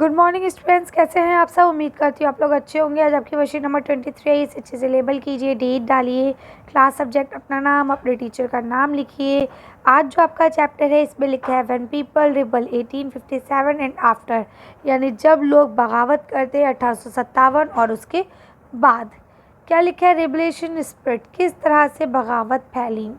Good morning students, कैसे हैं आप सब। उम्मीद करती हूँ आप लोग अच्छे होंगे। आज आपकी वर्कशीट नंबर 23 है, इसे अच्छे से लेबल कीजिए, डेट डालिए, क्लास सब्जेक्ट अपना नाम, अपने टीचर का नाम लिखिए। आज जो आपका चैप्टर है इसमें लिखा है when people rebel 1857 and after, यानी जब लोग बगावत करते हैं 1857 और उसके बाद। क्या लिखा है, रिबलेशन स्प्रेड, किस तरह से बगावत फैली।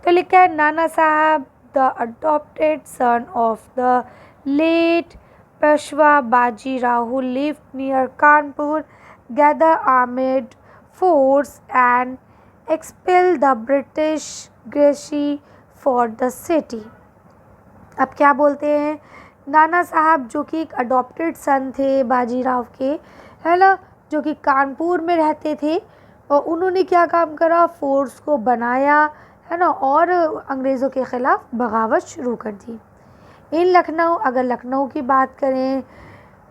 तो लिखा है Nana Sahib the adopted son of the late Peshwa Baji Rao lived near Kanpur, gather armed force and expel the British Greci for the city। अब क्या बोलते हैं, नाना साहब जो कि एक अडॉप्टेड सन थे बाजीराव के, है ना, जो कि कानपुर में रहते थे, और उन्होंने क्या काम करा, फोर्स को बनाया, है ना, और अंग्रेज़ों के ख़िलाफ़ बगावत शुरू कर दी। इन लखनऊ, अगर लखनऊ की बात करें,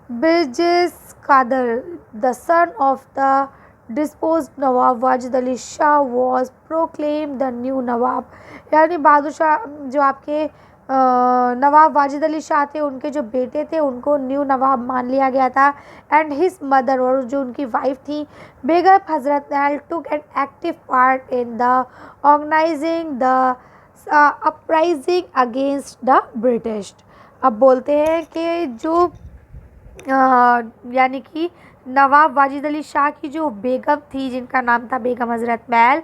Birjis Qadr the son of the disposed nawab Wajid Ali Shah was proclaim the new nawab, यानी बहादुर शाह जो आपके नवाब वाजिद अली शाह थे, उनके जो बेटे थे उनको न्यू नवाब मान लिया गया था। एंड हिज मदर, और जो उनकी वाइफ थी Begum Hazrat Mahal, took an active part in the organizing the uprising against the British. अब बोलते हैं कि जो यानी कि नवाब वाजिद अली शाह की जो बेगम थी, जिनका नाम था बेगम हजरत महल,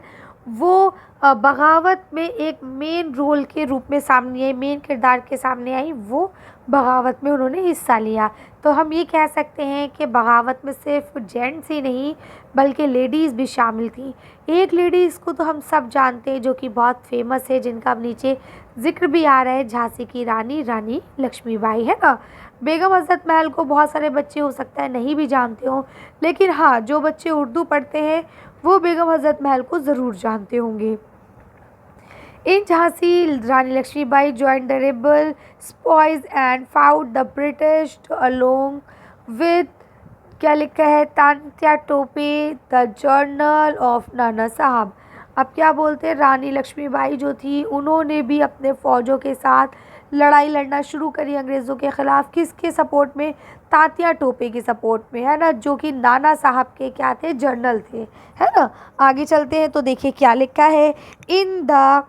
वो बगावत में एक मेन रोल के रूप में सामने आई, मेन किरदार के सामने आई, वो बगावत में उन्होंने हिस्सा लिया। तो हम ये कह सकते हैं कि बगावत में सिर्फ जेंट्स ही नहीं बल्कि लेडीज़ भी शामिल थी। एक लेडीज़ को तो हम सब जानते हैं जो कि बहुत फेमस है, जिनका अब नीचे जिक्र भी आ रहा है, झांसी की रानी, रानी लक्ष्मीबाई, है ना। बेगम हजरत महल को बहुत सारे बच्चे हो सकता है नहीं भी जानते हों, लेकिन हाँ, जो बच्चे उर्दू पढ़ते हैं वो बेगम हजरत महल को ज़रूर जानते होंगे। इन झांसी रानी Lakshmibai joined the rebel spoils and fought the British along with, क्या लिखा है, Tantya Tope the journal of नाना साहब। अब क्या बोलते हैं, रानी लक्ष्मीबाई जो थी उन्होंने भी अपने फ़ौजों के साथ लड़ाई लड़ना शुरू करी अंग्रेज़ों के ख़िलाफ़। किसके सपोर्ट में, तांत्या टोपे के सपोर्ट में, है ना, जो कि नाना साहब के क्या थे, जर्नल थे, है ना। आगे चलते हैं तो देखिए क्या लिखा है, इन द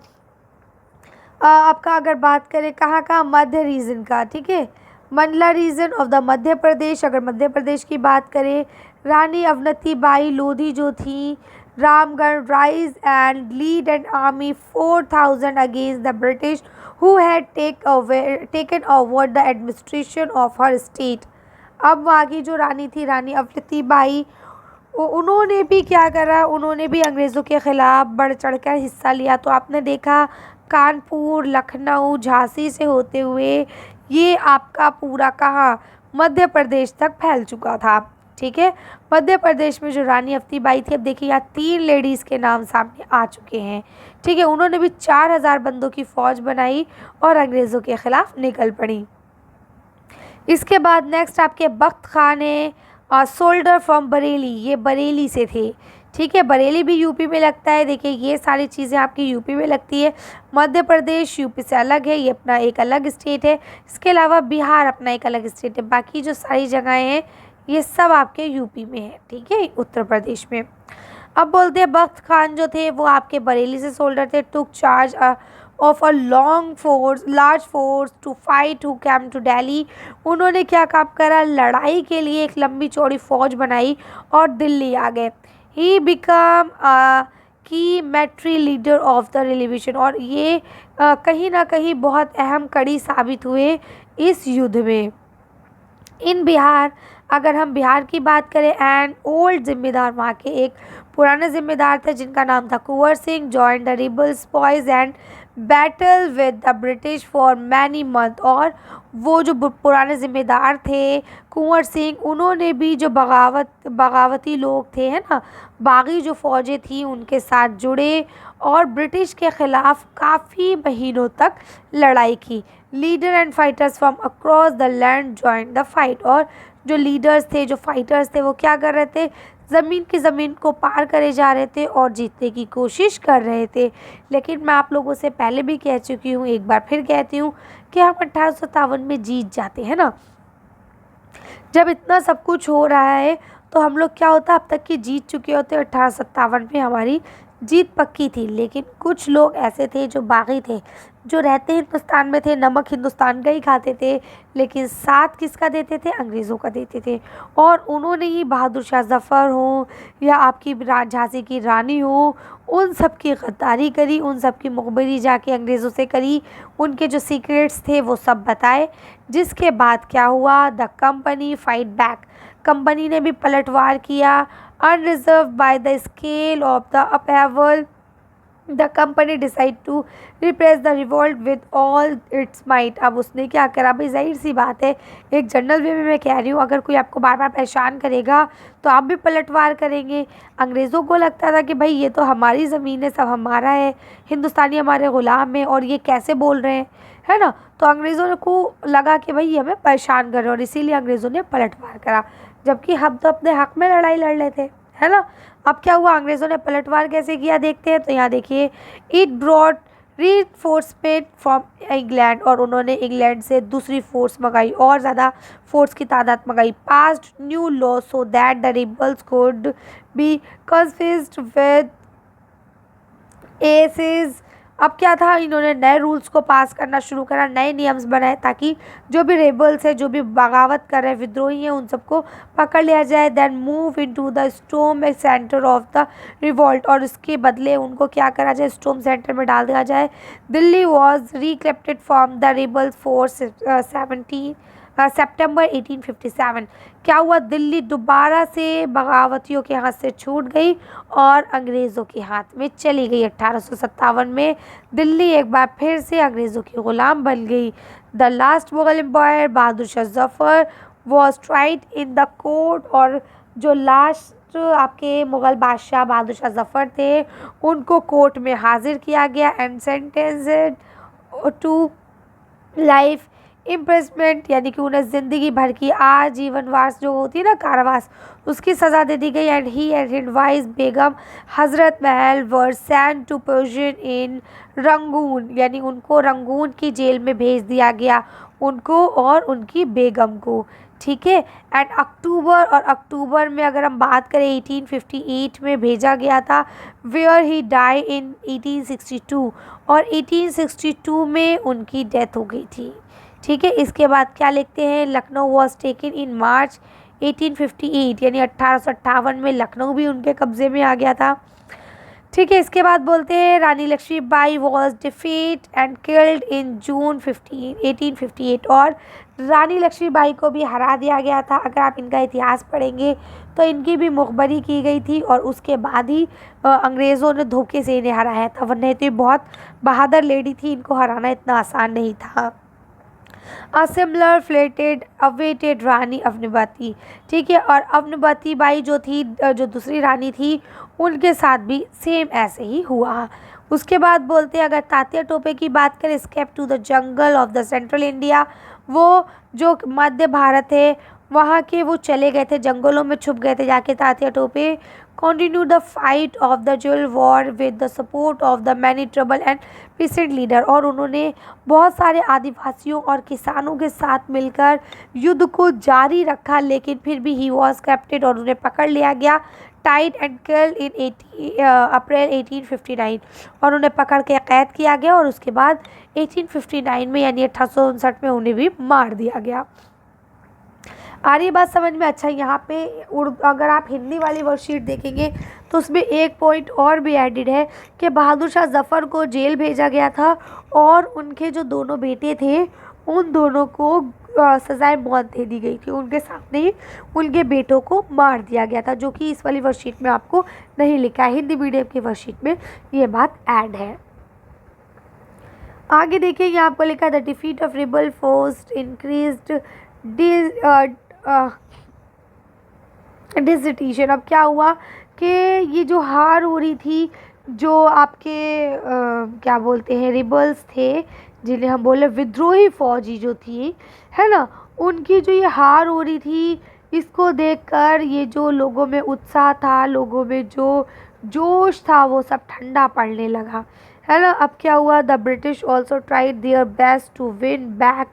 आपका अगर बात करें कहाँ का, मध्य रीजन का, ठीक है, Mandla reason of the Madhya Pradesh. अगर मध्य प्रदेश की बात करें, रानी अवंती बाई लोधी जो थी, Ramgarh rise and lead an army 4000 against the British who had taken over the administration of her state. अब वहाँ की जो रानी थी, रानी अवंती बाई, उन्होंने भी क्या करा, उन्होंने भी अंग्रेज़ों के ख़िलाफ़ बढ़ चढ़कर हिस्सा लिया। तो आपने देखा कानपुर, लखनऊ, झांसी से होते हुए ये आपका पूरा कहाँ, मध्य प्रदेश तक फैल चुका था, ठीक है। मध्य प्रदेश में जो रानी अवंती बाई थी, अब देखिए यहाँ 3 लेडीज़ के नाम सामने आ चुके हैं, ठीक है। उन्होंने भी 4000 बंदों की फ़ौज बनाई और अंग्रेज़ों के ख़िलाफ़ निकल पड़ी। इसके बाद नेक्स्ट आपके बख्त खान है, सोल्डर फ्रॉम बरेली, ये बरेली से थे, ठीक है। बरेली भी यूपी में लगता है। देखिए ये सारी चीज़ें आपकी यूपी में लगती है। मध्य प्रदेश यूपी से अलग है, ये अपना एक अलग स्टेट है। इसके अलावा बिहार अपना एक अलग स्टेट है। बाकी जो सारी जगहें हैं ये सब आपके यूपी में है, ठीक है, उत्तर प्रदेश में। अब बोलते हैं बख्त खान जो थे वो आपके बरेली से सोल्डर थे। Took charge of a large force to fight who came to Delhi. उन्होंने क्या काम करा, लड़ाई के लिए एक लंबी चौड़ी फौज बनाई और दिल्ली आ गए। ही बिकम की मैट्री लीडर ऑफ द रिवॉल्यूशन, और ये कहीं ना कहीं बहुत अहम कड़ी साबित हुए इस युद्ध में। इन बिहार, अगर हम बिहार की बात करें, एंड ओल्ड जिम्मेदार, वहाँ के एक पुराने जिम्मेदार थे जिनका नाम था Kunwar Singh, join the rebels boys and battle with the British for many month. और वो जो पुराने ज़िम्मेदार थे कुंवर सिंह, उन्होंने भी जो बगावती लोग थे, है ना, बागी जो फ़ौजें थी उनके साथ जुड़े और ब्रिटिश के ख़िलाफ़ काफ़ी महीनों तक लड़ाई की। Leader and fighters from across the land join the fight, और जो लीडर्स थे, जो फाइटर्स थे, वो क्या कर रहे थे, ज़मीन को पार करे जा रहे थे और जीतने की कोशिश कर रहे थे। लेकिन मैं आप लोगों से पहले भी कह चुकी हूँ, एक बार फिर कहती हूँ कि हम 1857 में जीत जाते हैं ना। जब इतना सब कुछ हो रहा है तो हम लोग क्या होता अब तक की जीत चुके होते। 1857 में हमारी जीत पक्की थी, लेकिन कुछ लोग ऐसे थे जो बागी थे, जो रहते हिंदुस्तान में थे, नमक हिंदुस्तान का ही खाते थे, लेकिन साथ किसका देते थे? अंग्रेज़ों का देते थे। और उन्होंने ही बहादुर शाह ज़फ़र हो या आपकी झांसी की रानी हो, उन सब की गद्दारी करी, उन सब की मुखबिरी जाके अंग्रेज़ों से करी, उनके जो सीक्रेट्स थे वो सब बताए। जिसके बाद क्या हुआ? The company fight back. Company ने भी पलटवार किया। Unnerved by the scale of the upheaval, the company decide to repress the revolt with all its might. अब उसने क्या करा? भाई जाहिर सी बात है, एक जनरल वे में मैं कह रही हूँ, अगर कोई आपको बार बार परेशान करेगा तो आप भी पलटवार करेंगे। अंग्रेज़ों को लगता था कि भाई ये तो हमारी ज़मीन है, सब हमारा है, हिंदुस्तानी हमारे ग़ुलाम हैं, और ये कैसे बोल रहे हैं, है ना। तो अंग्रेज़ों को लगा कि भाई ये हमें परेशान कर रहे हैं, और इसीलिए अंग्रेज़ों ने पलटवार करा, जबकि हम तो अपने हक़ में लड़ाई लड़ रहे थे, है ना। अब क्या हुआ? अंग्रेज़ों ने पलटवार कैसे किया देखते हैं। तो यहाँ देखिए, it brought reinforcement from England, और उन्होंने इंग्लैंड से दूसरी फोर्स मंगाई, और ज़्यादा फोर्स की तादाद मंगाई। Passed new law so that the rebels could be confused with ease. अब क्या था? इन्होंने नए रूल्स को पास करना शुरू करा, नए नियम्स बनाए, ताकि जो भी रेबल्स है, जो भी बगावत कर रहे हैं, विद्रोही हैं, उन सबको पकड़ लिया जाए। Then move into the storm centre of the revolt, और उसके बदले उनको क्या करा जाए? स्टॉर्म सेंटर में डाल दिया जाए। Delhi was recaptured from the rebels force 17 सितंबर 1857। क्या हुआ? दिल्ली दोबारा से बगावतियों के हाथ से छूट गई और अंग्रेज़ों के हाथ में चली गई। 1857 में दिल्ली एक बार फिर से अंग्रेज़ों की ग़ुलाम बन गई। The last Mughal empire Bahadur Shah Zafar was tried in the court, और जो लास्ट आपके मुग़ल बादशाह बहादुर शाह ज़फ़र थे, उनको कोर्ट में हाजिर किया गया and sentenced to life imprisonment, यानी कि उन्हें ज़िंदगी भर की आजीवनवास जो होती है ना, कारावास, उसकी सज़ा दे दी गई। And he and his wife Begum Hazrat Mahal were sent to prison in Rangoon, यानी उनको रंगून की जेल में भेज दिया गया, उनको और उनकी बेगम को। ठीक है। एंड अक्टूबर में अगर हम बात करें 1858 में भेजा गया था, वेयर ही डाई इन 1862, और 1862 में उनकी डेथ हो गई थी। ठीक है। इसके बाद क्या लिखते हैं? लखनऊ वॉज टेकन इन मार्च 1858, यानी 1858 में लखनऊ भी उनके कब्जे में आ गया था। ठीक है। इसके बाद बोलते हैं Rani Lakshmibai was defeat and killed in June 1858, और रानी लक्ष्मीबाई को भी हरा दिया गया था। अगर आप इनका इतिहास पढ़ेंगे तो इनकी भी मुखबरी की गई थी, और उसके बाद ही अंग्रेज़ों ने धोखे से इन्हें हराया था, वरना तो बहुत बहादुर लेडी थी, इनको हराना इतना आसान नहीं था। अ सिमिलर फ्लेटेड अवेटेड रानी अवनीवती। ठीक है। और अवनीवती बाई जो थी, जो दूसरी रानी थी, उनके साथ भी सेम ऐसे ही हुआ। उसके बाद बोलते हैं, अगर तात्या टोपे की बात करें, escape to the jungle of the central India, वो जो मध्य भारत है वहाँ के वो चले गए थे, जंगलों में छुप गए थे जाके Tatya Tope. Continue the fight of the jewel war with the support of the many trouble and pheasant leader, और उन्होंने बहुत सारे आदिवासियों और किसानों के साथ मिलकर युद्ध को जारी रखा, लेकिन फिर भी ही वॉज कैप्टेड, और उन्हें पकड़ लिया गया, टाइड एंड किल्ड इन अप्रैल 1859, और उन्हें पकड़ के कैद किया गया, और उसके बाद 1859 में यानी 1859 में उन्हें भी मार दिया गया। आ रही बात समझ में? अच्छा, यहाँ पे अगर आप हिंदी वाली वर्कशीट देखेंगे तो उसमें एक पॉइंट और भी एडिड है कि बहादुर शाह ज़फ़र को जेल भेजा गया था, और उनके जो दोनों बेटे थे उन दोनों को सज़ाए मौत दे दी गई थी, उनके सामने ही उनके बेटों को मार दिया गया था, जो कि इस वाली वर्कशीट में आपको नहीं लिखा है। हिंदी मीडियम की वर्कशीट में ये बात ऐड है। आगे देखिए, यहाँ आपको लिखा है the defeat of rebel force increased dissertation. अब क्या हुआ कि ये जो हार हो रही थी, जो आपके क्या बोलते हैं रिबल्स थे, जिन्हें हम बोले विद्रोही फौजी जो थी, है ना, उनकी जो ये हार हो रही थी, इसको देखकर ये जो लोगों में उत्साह था, लोगों में जो जोश था, वो सब ठंडा पड़ने लगा, है ना। अब क्या हुआ? The British also tried their best to win back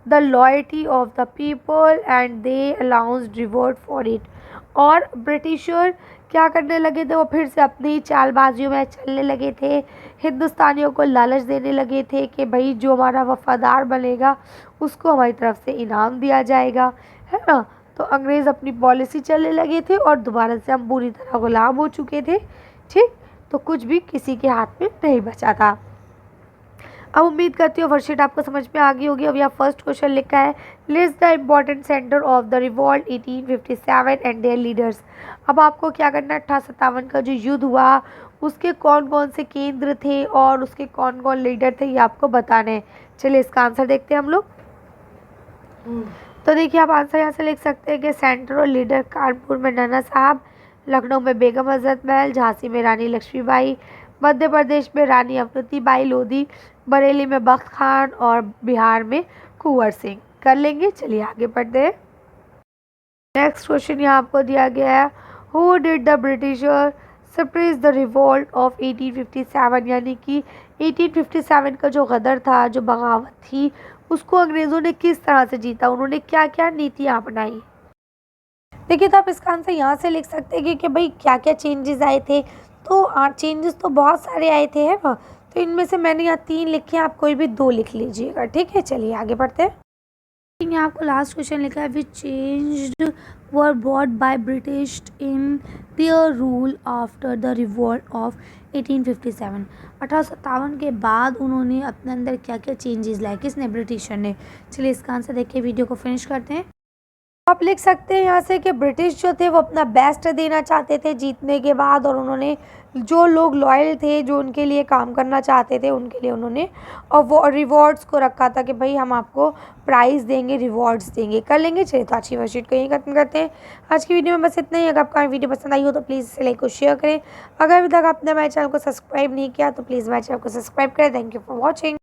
the loyalty of the people and they allowance reward for it. और ब्रिटिशर क्या करने लगे थे, वो फिर से अपनी चालबाजियों में चलने लगे थे, हिंदुस्तानियों को लालच देने लगे थे कि भाई जो हमारा वफादार बनेगा उसको हमारी तरफ से इनाम दिया जाएगा, है ना। तो अंग्रेज़ अपनी पॉलिसी चलने लगे थे और दोबारा से हम पूरी तरह गुलाम हो चुके थे, ठीक। तो कुछ भी किसी के हाथ में नहीं बचा था। अब उम्मीद करती हूँ वर्कशीट आपको समझ में आ गई होगी। अब यहाँ फर्स्ट क्वेश्चन लिखा है, list the important centre of the revolt 1857 and there leaders. अब आपको क्या करना है, 1857 का जो युद्ध हुआ उसके कौन कौन से केंद्र थे और उसके कौन कौन लीडर थे, ये आपको बताने हैं। चलिए इसका आंसर देखते हैं हम लोग। तो देखिए आप आंसर यहाँ से लिख सकते हैं कि सेंटर और लीडर कानपुर में नाना साहब, लखनऊ में बेगम हजरत महल, झांसी में रानी लक्ष्मीबाई, मध्य प्रदेश में रानी अवंती बाई लोधी, बरेली में बख्त खान और बिहार में कुंवर सिंह। कर लेंगे, चलिए आगे बढ़ते हैं। नेक्स्ट क्वेश्चन यहाँ आपको दिया गया है, who did the britisher suppress the revolt of 1857, यानी कि 1857 का जो गदर था, जो बगावत थी, उसको अंग्रेज़ों ने किस तरह से जीता, उन्होंने क्या क्या नीतियाँ अपनाई। देखिए तो आप इसका आंसर यहाँ से लिख सकते हैं कि भाई क्या क्या चेंजेस आए थे। तो चेंजेस तो बहुत सारे आए थे, है ना। तो इनमें से मैंने यहाँ 3 लिखे हैं, आप कोई भी 2 लिख लीजिएगा, ठीक है। चलिए आगे बढ़ते हैं। यहाँ आपको लास्ट क्वेश्चन लिखा है, which changed were brought by British in their rule after the revolt of 1857। 1857 के बाद उन्होंने अपने अंदर क्या क्या चेंजेस लाए, किसने, ब्रिटिशर ने। चलिए इसका आंसर देखिए, वीडियो को फिनिश करते हैं। आप लिख सकते हैं यहाँ से कि ब्रिटिश जो थे वो अपना बेस्ट देना चाहते थे जीतने के बाद, और उन्होंने जो लोग लॉयल थे, जो उनके लिए काम करना चाहते थे, उनके लिए उन्होंने और वो रिवॉर्ड्स को रखा था कि भाई हम आपको प्राइज़ देंगे, रिवॉर्ड्स देंगे। कर लेंगे। चलिए तो आज की वर्कशीट को यहीं खत्म करते हैं। आज की वीडियो में बस इतना ही। अगर आपको वीडियो पसंद आई हो तो प्लीज़ इसे लाइक और शेयर करें। अगर अभी तक आपने हमारे चैनल को सब्सक्राइब नहीं किया तो प्लीज़ हमारे चैनल को सब्सक्राइब करें। Thank you for watching.